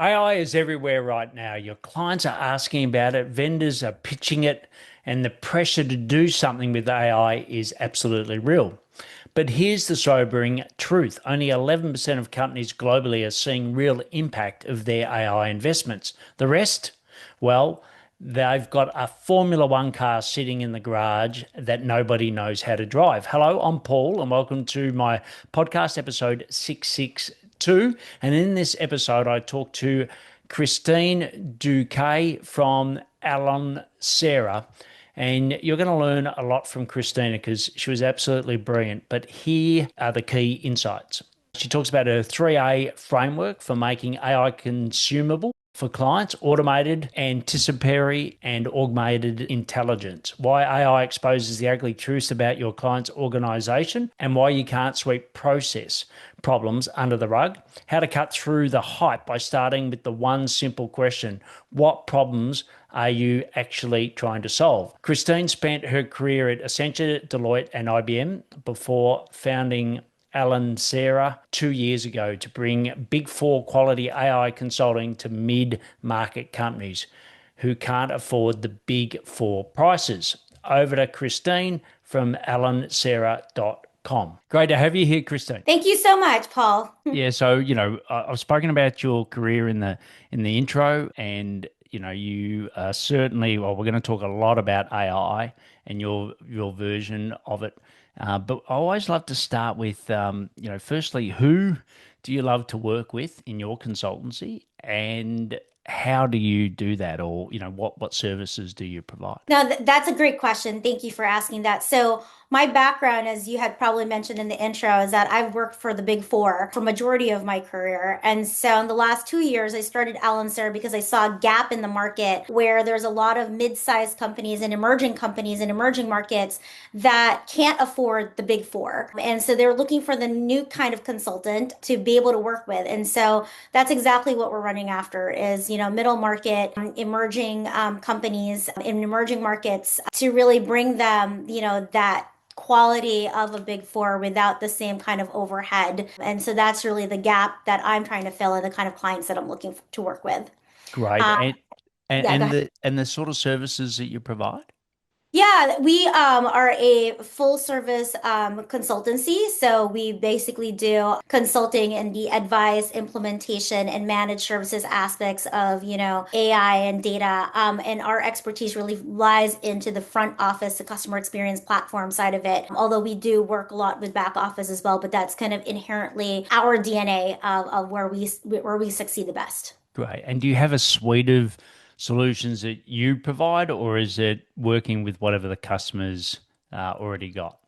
AI is everywhere right now. Your clients are asking about it, vendors are pitching it, and the pressure to do something with AI is absolutely real. But here's the sobering truth. Only 11% of companies globally are seeing real impact of their AI investments. The rest, well, they've got a Formula One car sitting in the garage that nobody knows how to drive. Hello, I'm Paul, and welcome to my podcast episode 662. And in this episode, I talk to Christine Duque from Alonsera. And you're going to learn a lot from Christina because she was absolutely brilliant. But here are the key insights. She talks about her 3A framework for making AI consumable for clients, automated, anticipatory, and augmented intelligence. Why AI exposes the ugly truths about your client's organization and why you can't sweep process problems under the rug. How to cut through the hype by starting with the one simple question: what problems are you actually trying to solve? Christine spent her career at Accenture, Deloitte, and IBM before founding Alonsera 2 years ago to bring Big Four quality AI consulting to mid-market companies who can't afford the Big Four prices. Over to Christine from alonsera.com. Great to have you here, Christine. Thank you so much, Paul. Yeah, so I've spoken about your career in the intro, and you are certainly, well, we're going to talk a lot about AI and your version of it. But I always love to start with, firstly, who do you love to work with in your consultancy, and how do you do that, or what services do you provide? Now, that's a great question. Thank you for asking that. So, my background, as you had probably mentioned in the intro, is that I've worked for the Big Four for majority of my career. And so, in the last 2 years, I started Alonsera because I saw a gap in the market where there's a lot of mid-sized companies and emerging markets that can't afford the Big Four. And so, they're looking for the new kind of consultant to be able to work with. And so, that's exactly what we're running after is, middle market, emerging companies in emerging markets to really bring them, that quality of a Big Four without the same kind of overhead. And so that's really the gap that I'm trying to fill and the kind of clients that I'm looking to work with. Great. Uh, And yeah, go and ahead. the sort of services that you provide? Yeah, we are a full service consultancy. So we basically do consulting and the advice, implementation, and managed services aspects of, AI and data. And our expertise really lies into the front office, the customer experience platform side of it. Although we do work a lot with back office as well, but that's kind of inherently our DNA of where we succeed the best. Great. And do you have a suite of solutions that you provide, or is it working with whatever the customers already got?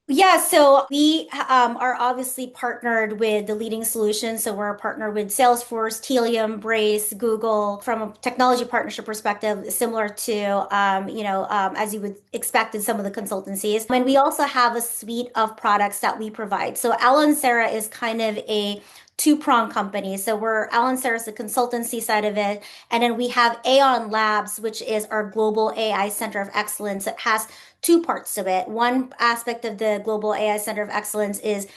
Yeah, so we are obviously partnered with the leading solutions. So we're partnered with Salesforce, Telium, Brace, Google. From a technology partnership perspective, similar to as you would expect in some of the consultancies. And we also have a suite of products that we provide. So Alan Sarah is kind of a two-prong company. So we're Alan Sarah's the consultancy side of it, and then we have Aon Labs, which is our global AI center of excellence. It has two parts to it. One aspect of the Global AI Center of Excellence is,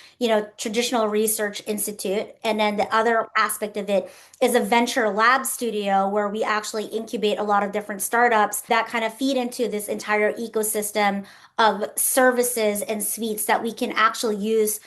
traditional research institute. And then the other aspect of it is a venture lab studio where we actually incubate a lot of different startups that kind of feed into this entire ecosystem of services and suites that we can actually use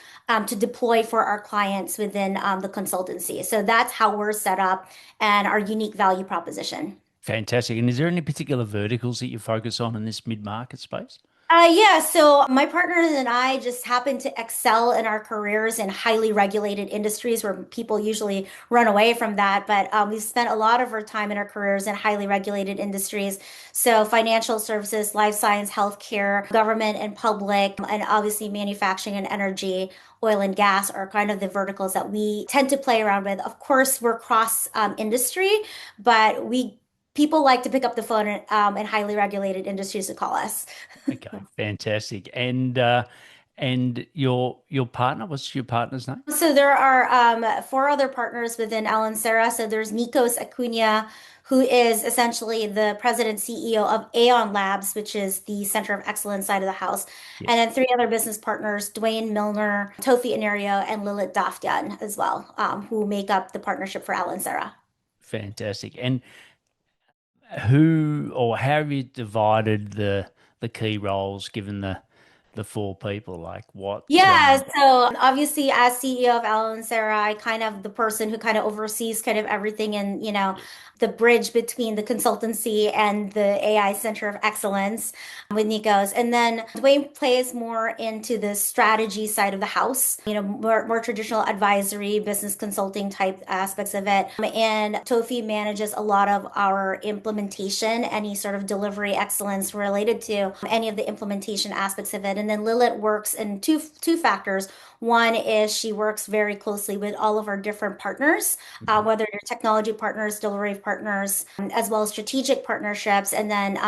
to deploy for our clients within the consultancy. So that's how we're set up and our unique value proposition. Fantastic. And is there any particular verticals that you focus on in this mid-market space? Yeah, so my partners and I just happen to excel in our careers in highly regulated industries where people usually run away from that. But we've spent a lot of our time in our careers in highly regulated industries. So financial services, life science, healthcare, government and public, and obviously manufacturing and energy, oil and gas are kind of the verticals that we tend to play around with. Of course, we're cross industry, but we people like to pick up the phone in highly regulated industries to call us. Okay, fantastic. And your partner, what's your partner's name? So there are four other partners within Alonsera. So there's Nikos Acuna, who is essentially the president CEO of Aon Labs, which is the center of excellence side of the house. Yeah. And then three other business partners, Dwayne Milner, Tofi Inario, and Lilith Dafdian as well, who make up the partnership for Alonsera. Fantastic. And who or how have you divided the key roles given the four people? Like what Yeah, so obviously as CEO of Alonsera, I kind of the person who kind of oversees kind of everything and, yes. the bridge between the consultancy and the AI Center of Excellence with Nikos. And then Dwayne plays more into the strategy side of the house, more traditional advisory, business consulting type aspects of it. And Tofi manages a lot of our implementation, any sort of delivery excellence related to any of the implementation aspects of it. And then Lilith works in two factors. One is she works very closely with all of our different partners, Mhm. whether they're technology partners, delivery partners, as well as strategic partnerships. And then,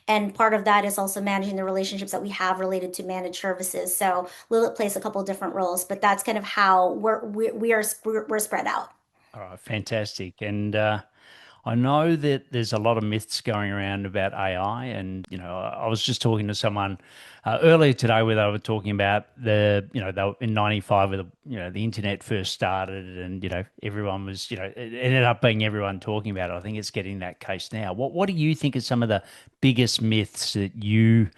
and part of that is also managing the relationships that we have related to managed services. So Lilith plays a couple different roles, but that's kind of how we're spread out. All right, fantastic. And I know that there's a lot of myths going around about AI, and I was just talking to someone earlier today where they were talking about they were in '95 where the internet first started, and everyone was it ended up being everyone talking about it. I think it's getting that case now. What do you think are some of the biggest myths that you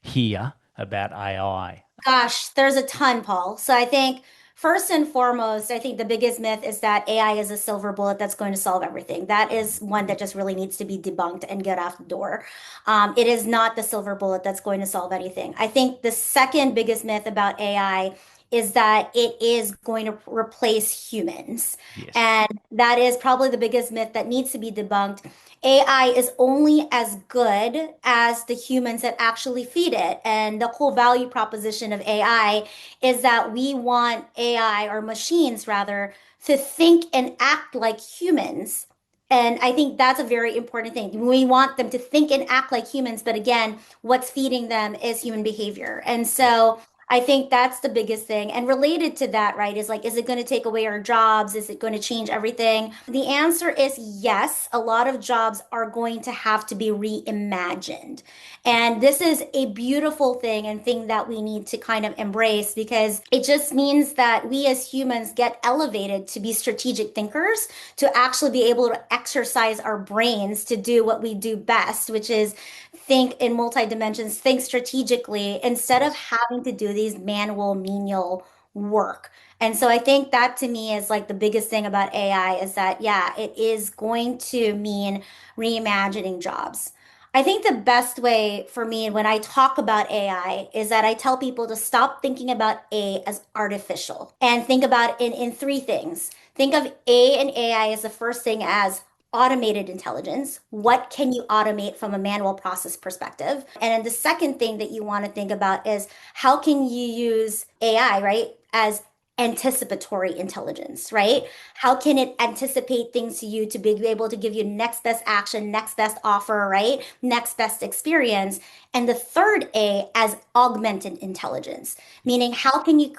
hear about AI? Gosh, there's a ton, Paul. So I think first and foremost, I think the biggest myth is that AI is a silver bullet that's going to solve everything. That is one that just really needs to be debunked and get out the door. It is not the silver bullet that's going to solve anything. I think the second biggest myth about AI is that it is going to replace humans. Yes. And that is probably the biggest myth that needs to be debunked. AI is only as good as the humans that actually feed it. And the whole value proposition of AI is that we want AI or machines rather to think and act like humans. And I think that's a very important thing. We want them to think and act like humans, but again, what's feeding them is human behavior. And Yes. so I think that's the biggest thing. And related to that, right, is like, is it going to take away our jobs? Is it going to change everything? The answer is yes. A lot of jobs are going to have to be reimagined. And this is a beautiful thing and thing that we need to kind of embrace because it just means that we as humans get elevated to be strategic thinkers, to actually be able to exercise our brains to do what we do best, which is think in multi dimensions, think strategically instead of Yes. having to do these manual, menial work. And so I think that to me is like the biggest thing about AI is that, yeah, it is going to mean reimagining jobs. I think the best way for me when I talk about AI is that I tell people to stop thinking about A as artificial and think about it in three things. Think of A and AI as the first thing as automated intelligence. What can you automate from a manual process perspective? And then the second thing that you want to think about is how can you use AI, right, as anticipatory intelligence, right? How can it anticipate things to you to be able to give you next best action, next best offer, right? Next best experience. And the third A as augmented intelligence, meaning how can you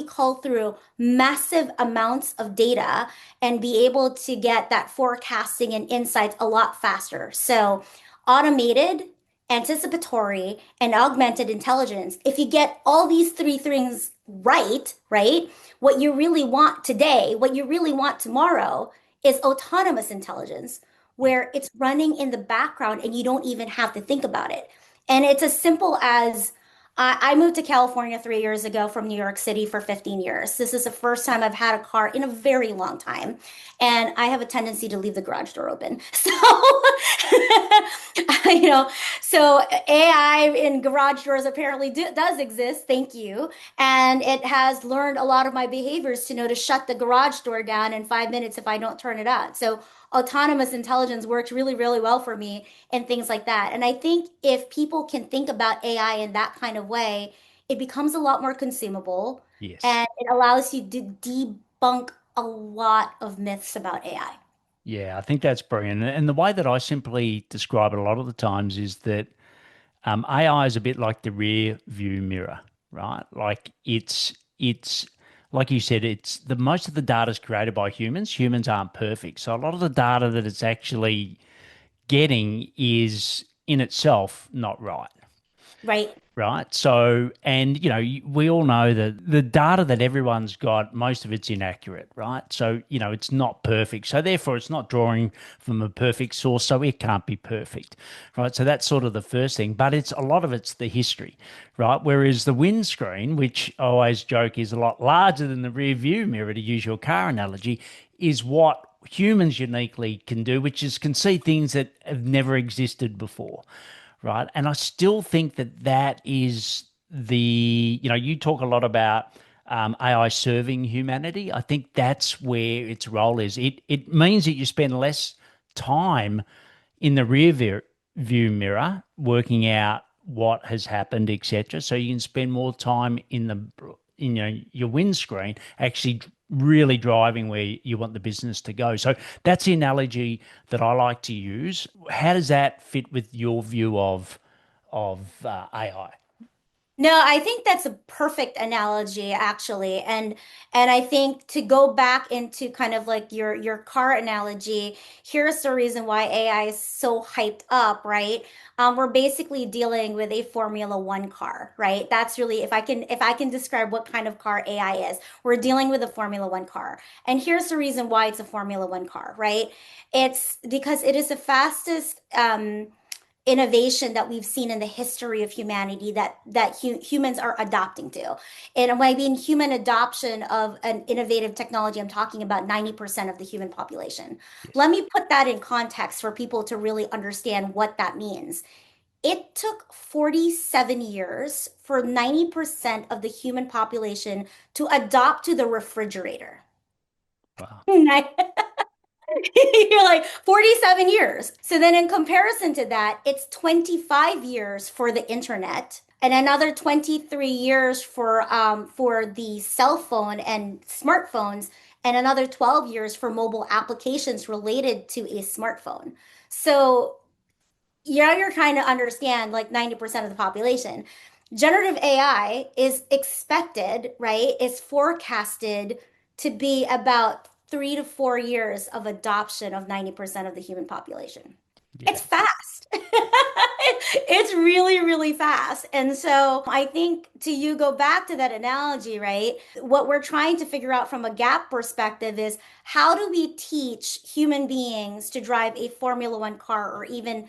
call through massive amounts of data and be able to get that forecasting and insights a lot faster. So, automated, anticipatory, and augmented intelligence. If you get all these three things right, right, what you really want today, what you really want tomorrow is autonomous intelligence, Yes. where it's running in the background and you don't even have to think about it. And it's as simple as I moved to California 3 years ago from New York City for 15 years. This is the first time I've had a car in a very long time. And I have a tendency to leave the garage door open. So, you know, so AI in garage doors apparently does exist. Thank you. And it has learned a lot of my behaviors to know to shut the garage door down in 5 minutes if I don't turn it on. So autonomous intelligence works really, really well for me and things like that. And I think if people can think about AI in that kind of way, it becomes a lot more consumable Yes. and it allows you to debunk a lot of myths about AI. Yeah, I think that's brilliant. And the way that I simply describe it a lot of the times is that AI is a bit like the rear view mirror, right? Like it's like you said, it's the most of the data is created by humans. Humans aren't perfect. So a lot of the data that it's actually getting is in itself not right. Right? right? So, and we all know that the data that everyone's got, most of it's inaccurate, right? So, it's not perfect. So, therefore, it's not drawing from a perfect source. So, it can't be perfect, right? So, that's sort of the first thing. But a lot of it's the history, right? Whereas the windscreen, which I always joke is a lot larger than the rear view mirror, to use your car analogy, is what humans uniquely can do, which is can see things that have never existed before, right? And I still think that that is you talk a lot about AI serving humanity. I think that's where its role is. It means that you spend less time in the view mirror working out what has happened, etc. So you can spend more time in your windscreen actually really driving where you want the business to go. So that's the analogy that I like to use. How does that fit with your view of AI? No, I think that's a perfect analogy actually. And I think to go back into kind of like your car analogy, here's the reason why AI is so hyped up, right? We're basically dealing with a Formula One car, right? That's really if I can describe what kind of car AI is, we're dealing with a Formula One car. And here's the reason why it's a Formula One car, right? It's because it is the fastest innovation that we've seen in the history of humanity that humans are adopting to. And by being human adoption of an innovative technology, I'm talking about 90% of the human population. Yes. Let me put that in context for people to really understand what that means. It took 47 years for 90% of the human population to adopt to the refrigerator. Wow. You're like 47 years. So then in comparison to that, it's 25 years for the internet and another 23 years for the cell phone and smartphones and another 12 years for mobile applications related to a smartphone. So yeah, you're trying to understand like 90% of the population. Generative AI is expected, right? Is forecasted to be about 3 to 4 years of adoption of 90% of the human population. It's Yeah. fast. It's really, really fast. And so I think to you go back to that analogy, right? What we're trying to figure out from a gap perspective is how do we teach human beings to drive a Formula One car or even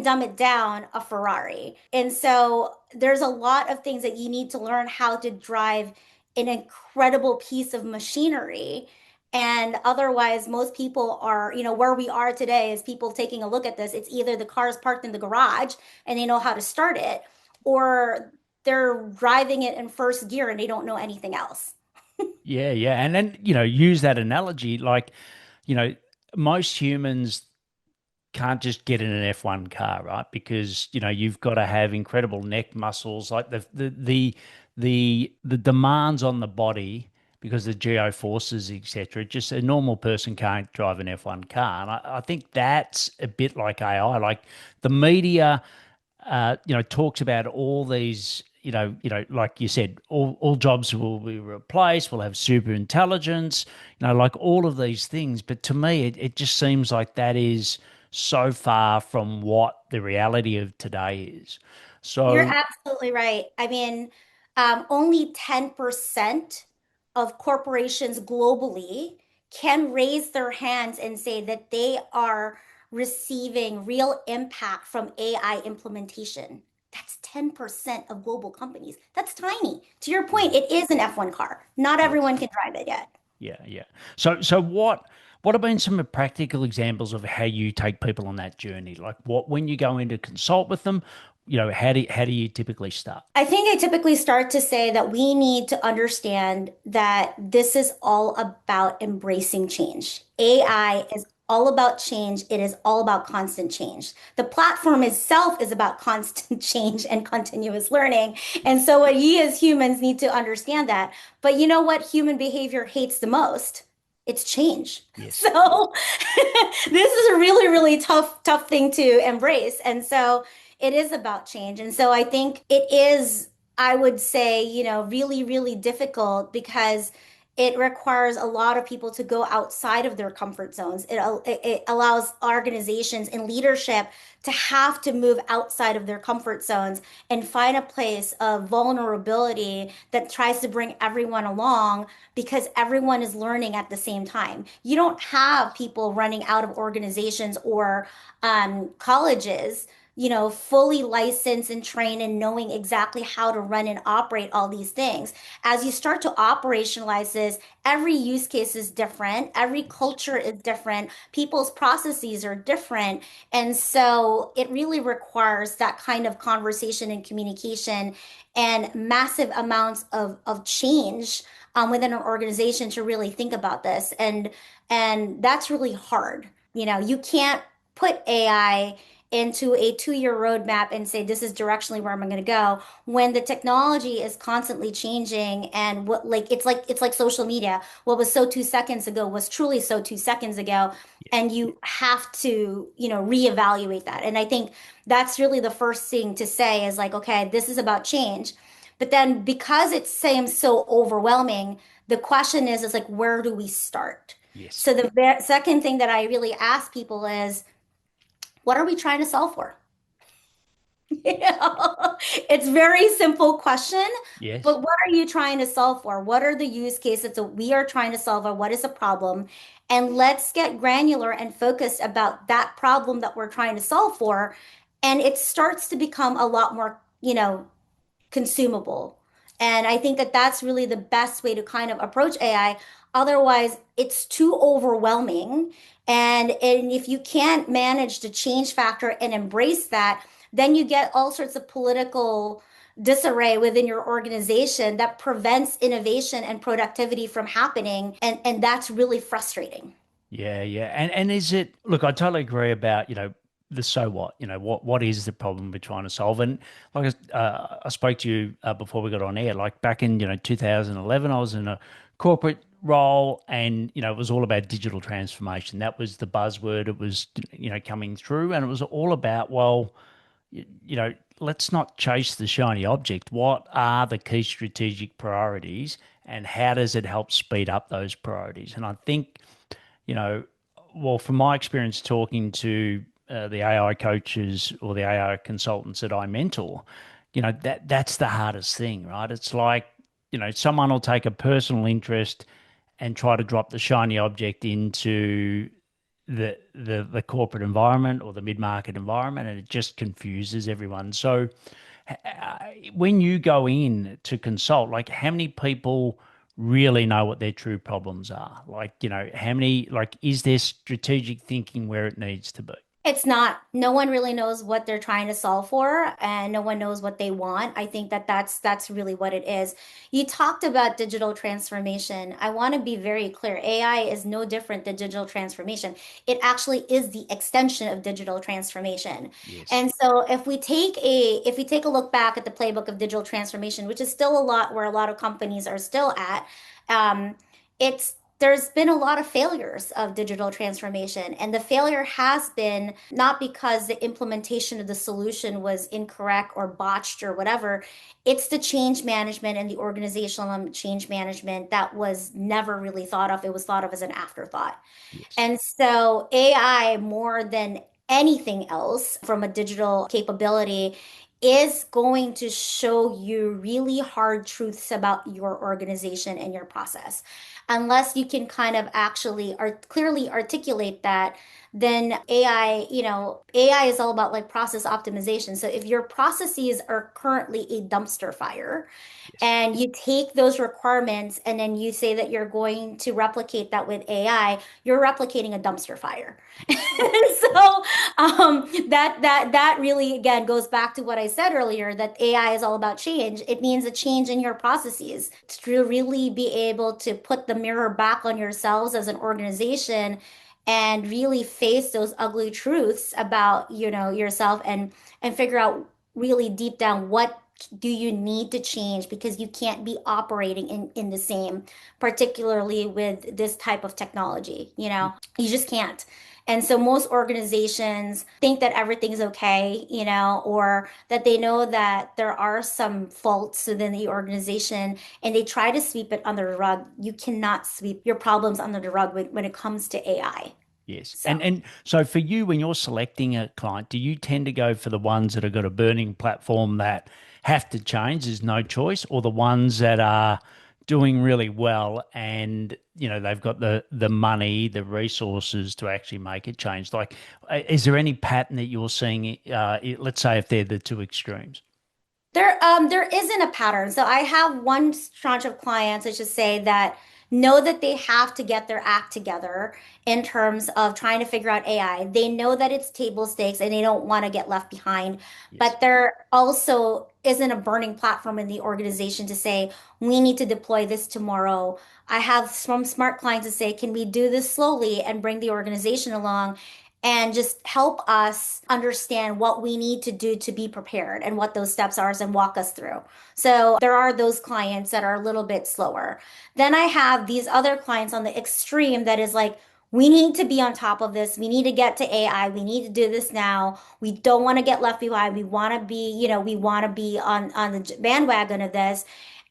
dumb it down a Ferrari? And so there's a lot of things that you need to learn how to drive an incredible piece of machinery and otherwise, most people are, where we are today is people taking a look at this. It's either the car is parked in the garage and they know how to start it, or they're driving it in first gear and they don't know anything else. Yeah, yeah. And then, use that analogy like, you know, most humans can't just get in an F1 car, right? Because, you've got to have incredible neck muscles, like the demands on the body because the geo forces, etc. Just a normal person can't drive an F1 car. And I think that's a bit like AI. Like the media talks about all these, like you said, all jobs will be replaced. We'll have super intelligence, like all of these things. But to me, it just seems like that is so far from what the reality of today is. You're So, absolutely right. I mean, only 10% of corporations globally can raise their hands and say that they are receiving real impact from AI implementation. That's 10% of global companies. That's tiny. To your point, yeah, it is an F1 car. Not yes. everyone can drive it yet. Yeah, yeah. So what have been some practical examples of how you take people on that journey? Like what when you go in to consult with them, how do you typically start? I think I typically start to say that we need to understand that this is all about embracing change. AI is all about change. It is all about constant change. The platform itself is about constant change and continuous learning. And so we as humans need to understand that. But you know what human behavior hates the most? It's change. Yes. So this is a really, really tough thing to embrace. And so it is about change. And so I think it is, I would say, really, really difficult because it requires a lot of people to go outside of their comfort zones. It allows organizations and leadership to have to move outside of their comfort zones and find a place of vulnerability that tries to bring everyone along because everyone is learning at the same time. You don't have people running out of organizations or colleges, fully licensed and trained and knowing exactly how to run and operate all these things. As you start to operationalize this, every use case is different, every Yes. culture is different, people's processes are different. And so it really requires that kind of conversation and communication and massive amounts of change within an organization to really think about this. And that's really hard. You can't put AI into a 2-year roadmap and say this is directionally where I'm going to go when the technology is constantly changing. And what, like it's like social media, what was so 2 seconds ago was truly so 2 seconds ago, Yes. and you have to reevaluate that. And I think that's really the first thing to say is like, okay, this is about change. But then because it seems so overwhelming, the question is like, where do we start? Yes. So the second thing that I really ask people is, what are we trying to solve for? It's very simple question, Yes. but what are you trying to solve for? What are the use cases that we are trying to solve, or what is a problem? And let's get granular and focused about that problem that we're trying to solve for. And it starts to become a lot more, consumable. And I think that that's really the best way to kind of approach AI. Otherwise, it's too overwhelming. And if you can't manage the change factor and embrace that, then you get all sorts of political disarray within your organization that prevents innovation and productivity from happening. And that's really frustrating. Yeah, yeah. And is it, look, I totally agree about, the so what, what is the problem we're trying to solve? And like I spoke to you before we got on air, like back in, 2011, I was in a corporate role and, it was all about digital transformation. That was the buzzword. It was, coming through and it was all about, well, let's not chase the shiny object. What are the key strategic priorities and how does it help speed up those priorities? And I think, you know, well, from my experience talking to the AI coaches or the AI consultants that I mentor, that's the hardest thing, right? It's like, someone will take a personal interest and try to drop the shiny object into the corporate environment or the mid-market environment, and it just confuses everyone. So when you go in to consult, like how many people really know what their true problems are? Like, how many, like, is there strategic thinking where it needs to be? It's not. No one really knows what they're trying to solve for, and no one knows what they want. I think that that's really what it is. You talked about digital transformation. I want to be very clear. AI is no different than digital transformation. It actually is the extension of digital transformation. Yes. And so if we take a look back at the playbook of digital transformation, which is still a lot where a lot of companies are still at, it's there's been a lot of failures of digital transformation. And the failure has been not because the implementation of the solution was incorrect or botched or whatever. It's the change management and the organizational change management that was never really thought of. It was thought of as an afterthought. Yes. And so AI, more than anything else from a digital capability, is going to show you really hard truths about your organization and your process. Unless you can kind of actually clearly articulate that, then AI is all about like process optimization. So if your processes are currently a dumpster fire, Yes. and you take those requirements and then you say that you're going to replicate that with AI, you're replicating a dumpster fire. Yes. So that really again goes back to what I said earlier, that AI is all about change. It means a change in your processes to really be able to put the mirror back on yourselves as an organization and really face those ugly truths about yourself, and figure out really deep down what do you need to change, because you can't be operating in the same, particularly with this type of technology. You just can't. And so most organizations think that everything's okay, or that they know that there are some faults within the organization and they try to sweep it under the rug. You cannot sweep your problems under the rug when it comes to AI. Yes. So. And so for you, when you're selecting a client, do you tend to go for the ones that have got a burning platform that have to change, there's no choice, or the ones that are doing really well and they've got the money, the resources to actually make it change? Like, is there any pattern that you're seeing? Let's say if they're the two extremes. There isn't a pattern. So I have one tranche of clients, let's just say, that know that they have to get their act together in terms of trying to figure out AI. They know that it's table stakes and they don't want to get left behind. Yes. But there also isn't a burning platform in the organization to say, we need to deploy this tomorrow. I have some smart clients to say, can we do this slowly and bring the organization along? And just help us understand what we need to do to be prepared and what those steps are and walk us through. So there are those clients that are a little bit slower. Then I have these other clients on the extreme that is like, we need to be on top of this. We need to get to AI. We need to do this now. We don't want to get left behind. We want to be, we want to be on the bandwagon of this.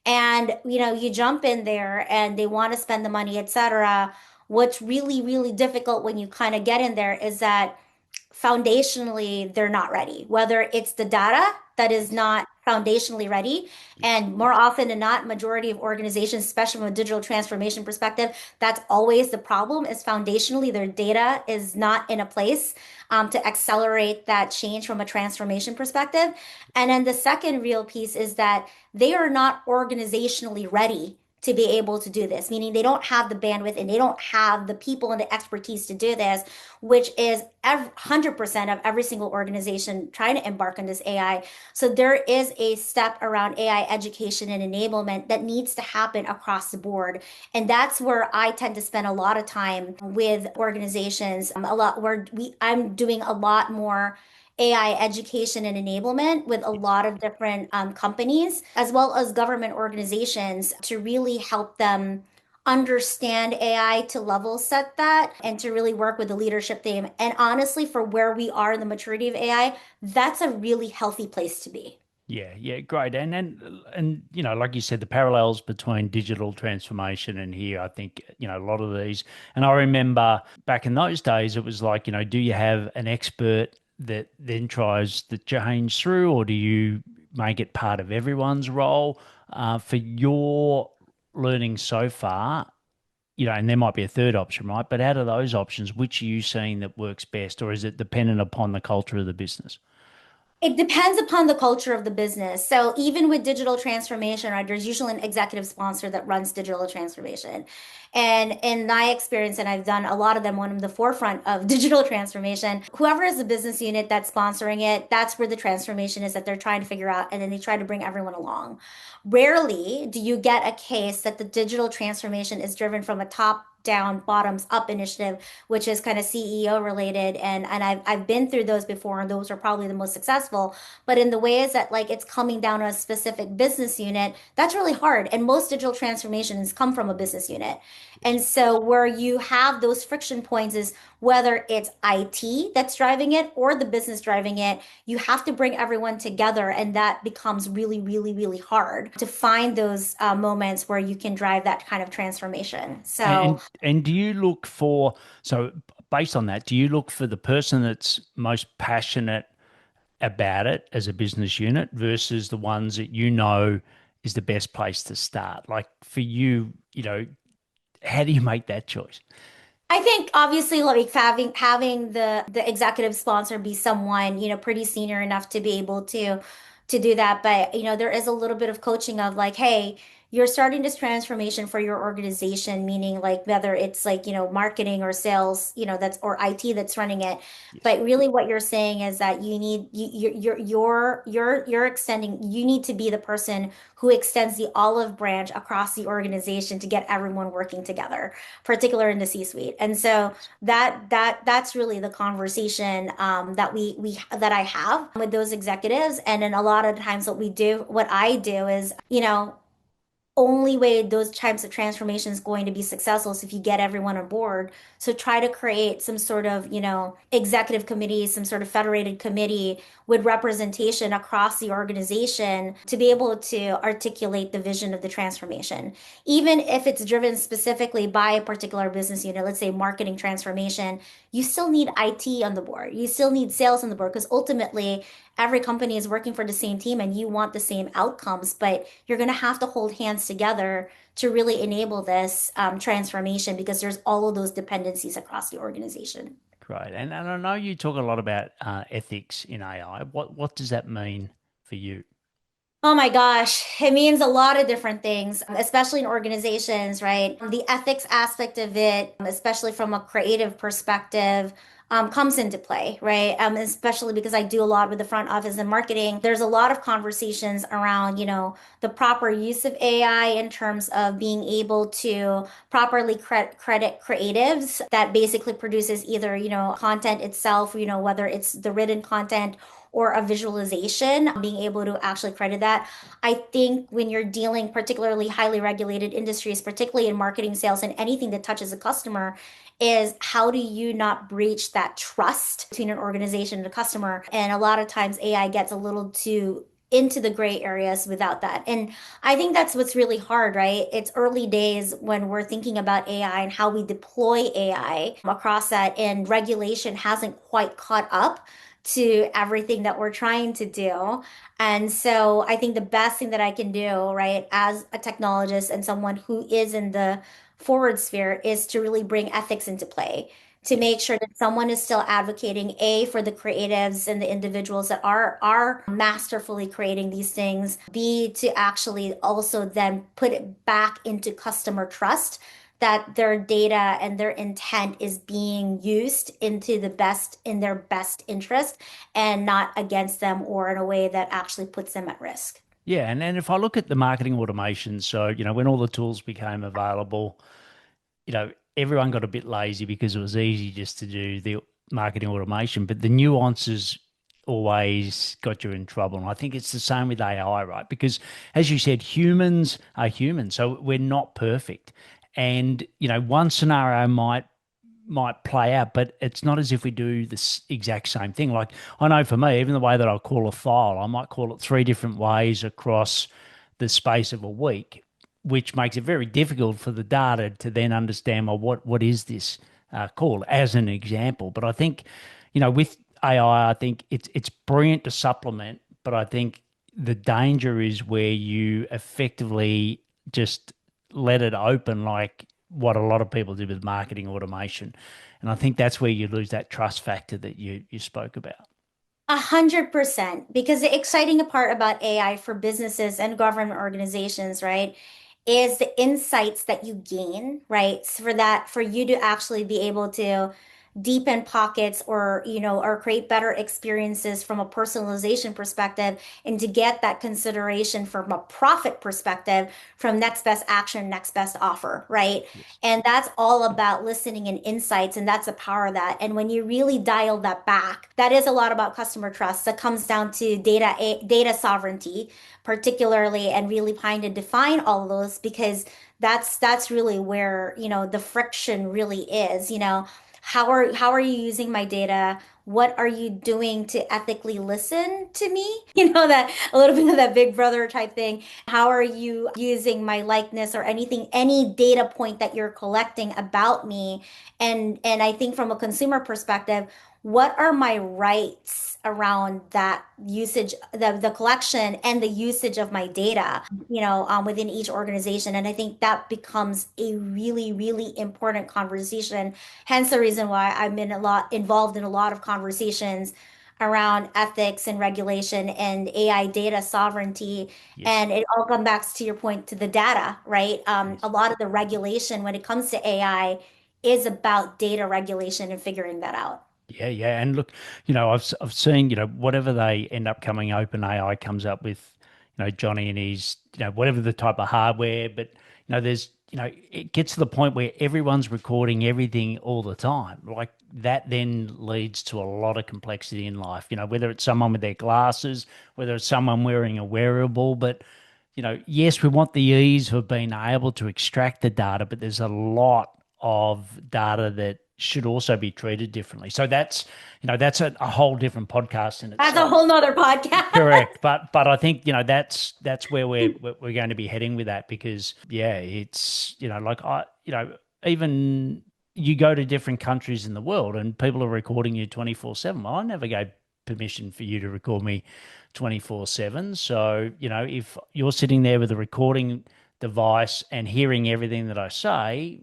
And, you jump in there and they want to spend the money, etc. What's really, really difficult when you kind of get in there is that foundationally they're not ready, whether it's the data that is not foundationally ready. Yes. And more often than not, majority of organizations, especially from a digital transformation perspective, that's always the problem, is foundationally their data is not in a place to accelerate that change from a transformation perspective. And then the second real piece is that they are not organizationally ready to be able to do this, meaning they don't have the bandwidth and they don't have the people and the expertise to do this, which is 100% of every single organization trying to embark on this AI. So there is a step around AI education and enablement that needs to happen across the board. And that's where I tend to spend a lot of time with organizations, a lot where I'm doing a lot more AI education and enablement with a Yes. lot of different companies, as well as government organizations, to really help them understand AI, to level set that, and to really work with the leadership team. And honestly, for where we are in the maturity of AI, that's a really healthy place to be. Yeah, yeah, great. And like you said, the parallels between digital transformation and here, I think, a lot of these. And I remember back in those days, it was like, do you have an expert that then tries to change through, or do you make it part of everyone's role? For your learning so far, and there might be a third option, right? But out of those options, which are you seeing that works best, or is it dependent upon the culture of the business? It depends upon the culture of the business. So even with digital transformation, right, there's usually an executive sponsor that runs digital transformation. And in my experience, and I've done a lot of them, when I'm the forefront of digital transformation, whoever is the business unit that's sponsoring it, that's where the transformation is that they're trying to figure out, and then they try to bring everyone along. Rarely do you get a case that the digital transformation is driven from a top down, bottoms up initiative, which is kind of CEO related. And I've been through those before, and those are probably the most successful. But in the ways that like it's coming down to a specific business unit, that's really hard. And most digital transformations come from a business unit. Yes. And so where you have those friction points is whether it's IT that's driving it or the business driving it, you have to bring everyone together. And that becomes really, really, really hard to find those moments where you can drive that kind of transformation. So And do you look for, so based on that, do you look for the person that's most passionate about it as a business unit versus the ones that is the best place to start? Like for you, how do you make that choice? I think obviously like having the executive sponsor be someone, pretty senior enough to be able to do that. But there is a little bit of coaching of like, hey, you're starting this transformation for your organization, meaning like whether it's like, marketing or sales, that's or IT that's running it. Yes. But really what you're saying is that you're extending, you need to be the person who extends the olive branch across the organization to get everyone working together, particular in the C-suite. And so Yes. that's really the conversation that we that I have with those executives. And then a lot of times what I do is, only way those types of transformation is going to be successful is if you get everyone on board. So try to create some sort of, executive committee, some sort of federated committee with representation across the organization to be able to articulate the vision of the transformation. Even if it's driven specifically by a particular business unit, let's say marketing transformation, you still need IT on the board. You still need sales on the board because ultimately every company is working for the same team and you want the same outcomes, but you're going to have to hold hands together to really enable this transformation because there's all of those dependencies across the organization. Great. And I know you talk a lot about ethics in AI. What does that mean for you? Oh my gosh, it means a lot of different things, especially in organizations, right? The ethics aspect of it, especially from a creative perspective, comes into play, right? Especially because I do a lot with the front office and marketing. There's a lot of conversations around, the proper use of AI in terms of being able to properly credit creatives that basically produces either, content itself, whether it's the written content or a visualization, being able to actually credit that. I think when you're dealing particularly highly regulated industries, particularly in marketing, sales, and anything that touches a customer, is how do you not breach that trust between an organization and a customer? And a lot of times AI gets a little too into the gray areas without that. And I think that's what's really hard, right? It's early days when we're thinking about AI and how we deploy AI across that, and regulation hasn't quite caught up to everything that we're trying to do. And so I think the best thing that I can do, right, as a technologist and someone who is in the forward sphere is to really bring ethics into play, to Yeah. make sure that someone is still advocating A for the creatives and the individuals that are masterfully creating these things, B to actually also then put it back into customer trust that their data and their intent is being used in their best interest and not against them or in a way that actually puts them at risk. Yeah, and if I look at the marketing automation, so when all the tools became available, everyone got a bit lazy because it was easy just to do the marketing automation, but the nuances always got you in trouble. And I think it's the same with AI, right? Because as you said, humans are humans, so we're not perfect. And one scenario might play out, but it's not as if we do this exact same thing. Like I know for me, even the way that I call a file, I might call it three different ways across the space of a week, which makes it very difficult for the data to then understand, well, what is this called as an example. But I think, with AI, I think it's brilliant to supplement, but I think the danger is where you effectively just let it open like what a lot of people do with marketing automation. And I think that's where you lose that trust factor that you spoke about. 100%. Because the exciting part about AI for businesses and government organizations, right, is the insights that you gain, right? So for you to actually be able to deepen pockets or, or create better experiences from a personalization perspective and to get that consideration from a profit perspective from next best action, next best offer, right? Yes. And that's all about listening and insights, and that's the power of that. And when you really dial that back, that is a lot about customer trust. That comes down to data sovereignty, particularly, and really trying to define all of those because that's really where, the friction really is, how are you using my data? What are you doing to ethically listen to me? That a little bit of that big brother type thing. How are you using my likeness or anything, any data point that you're collecting about me? And I think from a consumer perspective, what are my rights around that usage, the collection and the usage of my data, within each organization? And I think that becomes a really, really important conversation. Hence the reason why I'm involved in a lot of conversations around ethics and regulation and AI data sovereignty. Yes. And it all comes back to your point to the data, right? A Yes. lot of the regulation when it comes to AI is about data regulation and figuring that out. Yeah, yeah. And look, I've seen, whatever they end up coming, OpenAI comes up with, Johnny and his, whatever the type of hardware, but there's, it gets to the point where everyone's recording everything all the time. Like that then leads to a lot of complexity in life, whether it's someone with their glasses, whether it's someone wearing a wearable, but yes, we want the ease of being able to extract the data, but there's a lot of data that should also be treated differently. So that's a whole different podcast in That's a itself. whole nother podcast. Correct, but I think that's where we're going to be heading with that because yeah, it's like even you go to different countries in the world and people are recording you 24/7. Well, I never gave permission for you to record me 24/7. So if you're sitting there with a recording device and hearing everything that I say,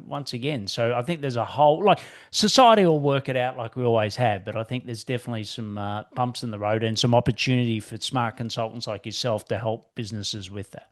once again. So I think there's a whole like society will work it out like we always have, but I think there's definitely some bumps in the road and some opportunity for smart consultants like yourself to help businesses with that.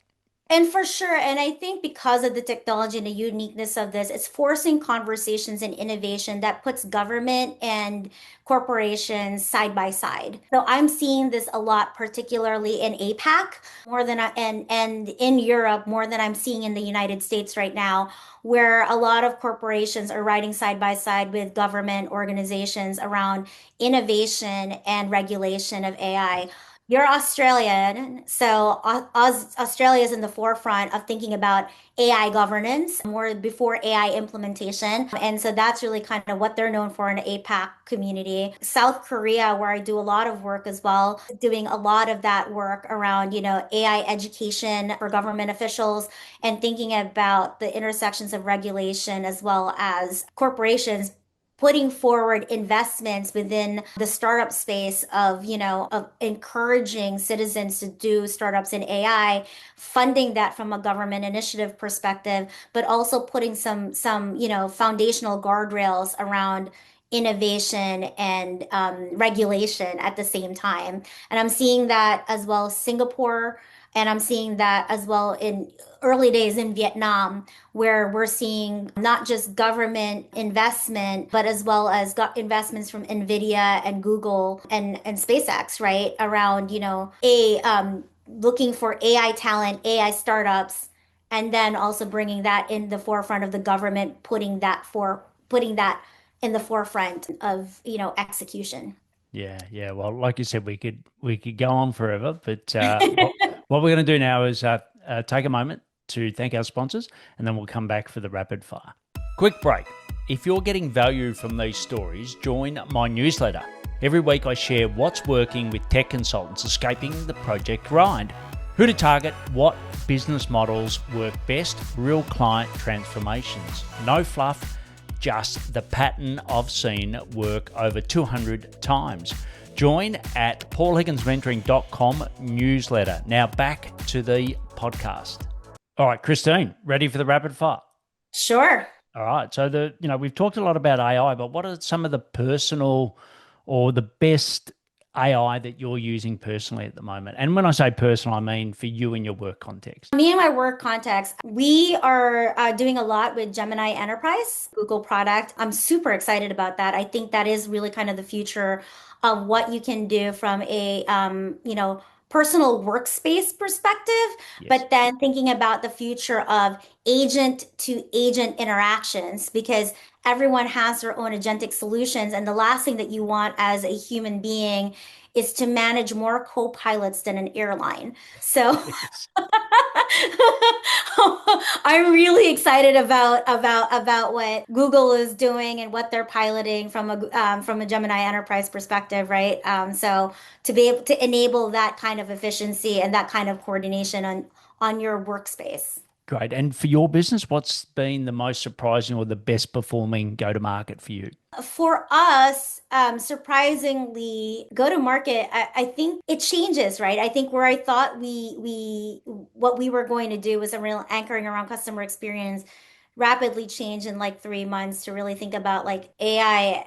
And for sure, and I think because of the technology and the uniqueness of this, it's forcing conversations and innovation that puts government and corporations side by side. So I'm seeing this a lot, particularly in APAC, more than and in Europe more than I'm seeing in the United States right now, where a lot of corporations are riding side by side with government organizations around innovation and regulation of AI. You're Australian, so Australia is in the forefront of thinking about AI governance more before AI implementation. And so that's really kind of what they're known for in the APAC community. South Korea, where I do a lot of work as well, doing a lot of that work around, AI education for government officials and thinking about the intersections of regulation as well as corporations putting forward investments within the startup space of, of encouraging citizens to do startups in AI, funding that from a government initiative perspective, but also putting some, foundational guardrails around innovation and regulation at the same time. And I'm seeing that as well as Singapore, and I'm seeing that as well in early days in Vietnam, where we're seeing not just government investment, but as well as investments from NVIDIA and Google and SpaceX, right? Around, looking for AI talent, AI startups, and then also bringing that in the forefront of the government, putting that in the forefront of, execution. Yeah, yeah. Well, like you said, we could go on forever, but what we're going to do now is take a moment to thank our sponsors, and then we'll come back for the rapid fire. Quick break. If you're getting value from these stories, join my newsletter. Every week I share what's working with tech consultants escaping the project grind. Who to target, what business models work best, real client transformations. No fluff, just the pattern I've seen work over 200 times. Join at paulhigginsmentoring.com newsletter. Now back to the podcast. All right, Christine, ready for the rapid fire? Sure. All right. So we've talked a lot about AI, but what are some of the personal or the best AI that you're using personally at the moment? And when I say personal, I mean for you in your work context. Me and my work context, we are doing a lot with Gemini Enterprise, Google product. I'm super excited about that. I think that is really kind of the future of what you can do from a, personal workspace perspective, Yes. but then thinking about the future of agent to agent interactions because everyone has their own agentic solutions. And the last thing that you want as a human being is to manage more co-pilots than an airline. So Yes. I'm really excited about what Google is doing and what they're piloting from a Gemini Enterprise perspective, right? So to be able to enable that kind of efficiency and that kind of coordination on your workspace. Great. And for your business, what's been the most surprising or the best performing go to market for you? For us, surprisingly, go to market, I think it changes, right? I think where I thought what we were going to do was a real anchoring around customer experience rapidly changed in like 3 months to really think about like AI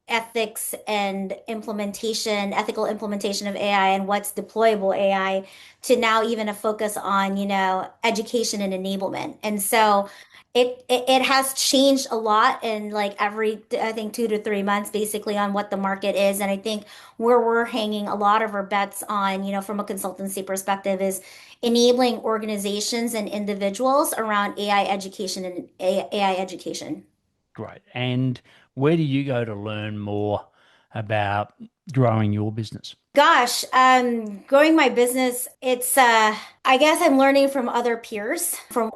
ethics and ethical implementation of AI and what's deployable AI to now even a focus on, education and enablement. And so it has changed a lot in like every, I think 2 to 3 months basically on what the market is. And I think where we're hanging a lot of our bets on, from a consultancy perspective is enabling organizations and individuals around AI education and AI education. Great. And where do you go to learn more about growing your business? Gosh, growing my business, it's I guess I'm learning from other peers from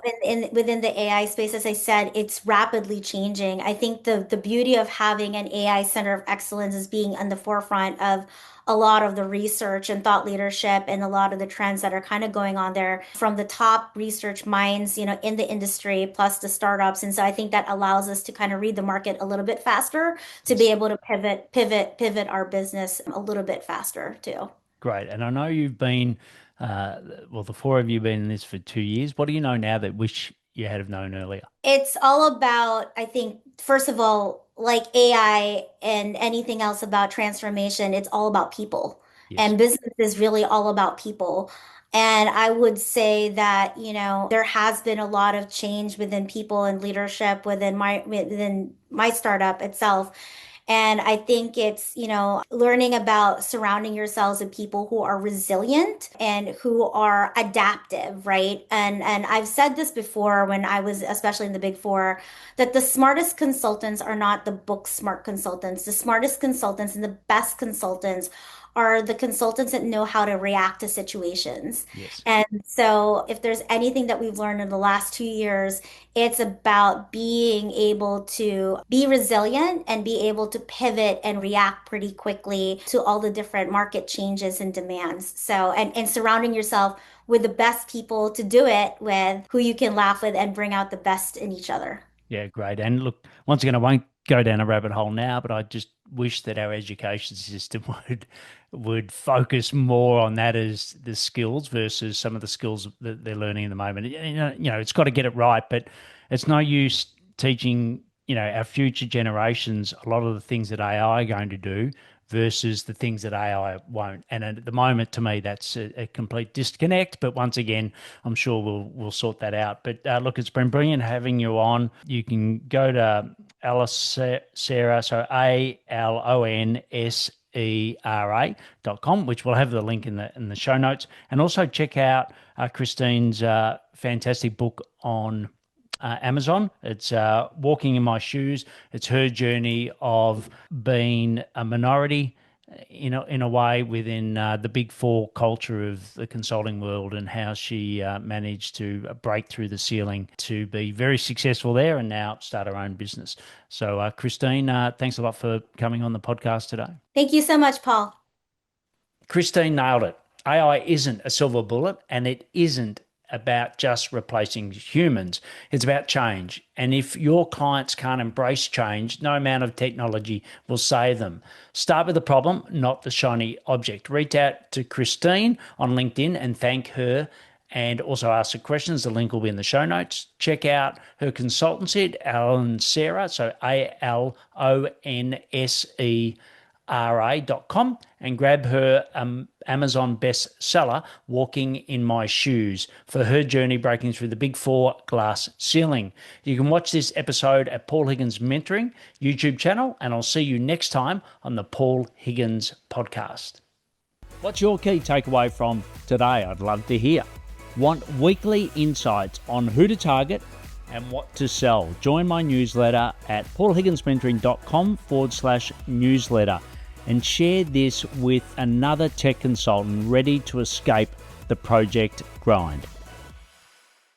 within the AI space. As I said, it's rapidly changing. I think the beauty of having an AI center of excellence is being on the forefront of a lot of the research and thought leadership and a lot of the trends that are kind of going on there from the top research minds, in the industry plus the startups. And so I think that allows us to kind of read the market a little bit faster to be Yes. able to pivot our business a little bit faster too. Great. And I know you've been, well, the four of you been in this for 2 years. What do you know now that wish you had have known earlier? It's all about, I think, first of all, like AI and anything else about transformation, it's all about people. Yes. And business is really all about people. And I would say that, there has been a lot of change within people and leadership within my startup itself. And I think it's, learning about surrounding yourselves with people who are resilient and who are adaptive, right? And I've said this before when I was especially in the Big Four, that the smartest consultants are not the book smart consultants. The smartest consultants and the best consultants are the consultants that know how to react to situations. Yes. And so if there's anything that we've learned in the last 2 years, it's about being able to be resilient and be able to pivot and react pretty quickly to all the different market changes and demands. So, and surrounding yourself with the best people to do it with, who you can laugh with and bring out the best in each other. Yeah, great. And look, once again, I won't go down a rabbit hole now, but I just wish that our education system would focus more on that as the skills versus some of the skills that they're learning in the moment. It's got to get it right, but it's no use teaching, our future generations a lot of the things that AI are going to do versus the things that AI won't. And at the moment, to me, that's a complete disconnect. But once again, I'm sure we'll sort that out. But look, it's been brilliant having you on. You can go to Alonsera, so ALONSERA.com, which we'll have the link in the show notes, and also check out Christine's fantastic book on Amazon. It's Walking in My Shoes. It's her journey of being a minority in a way within the Big Four culture of the consulting world, and how she managed to break through the ceiling to be very successful there and now start her own business. So Christine, thanks a lot for coming on the podcast today. Thank you so much, Paul. Christine nailed it. AI isn't a silver bullet, and it isn't about just replacing humans. It's about change. And if your clients can't embrace change, no amount of technology will save them. Start with the problem, not the shiny object. Reach out to Christine on LinkedIn and thank her, and also ask her questions. The link will be in the show notes. Check out her consultancy at Alonsera, so ALONSERA.com, and grab her Amazon bestseller, Walking in My Shoes, for her journey breaking through the Big Four glass ceiling. You can watch this episode at Paul Higgins Mentoring YouTube channel, and I'll see you next time on the Paul Higgins podcast. What's your key takeaway from today? I'd love to hear. Want weekly insights on who to target and what to sell? Join my newsletter at paulhigginsmentoring.com/newsletter and share this with another tech consultant ready to escape the project grind.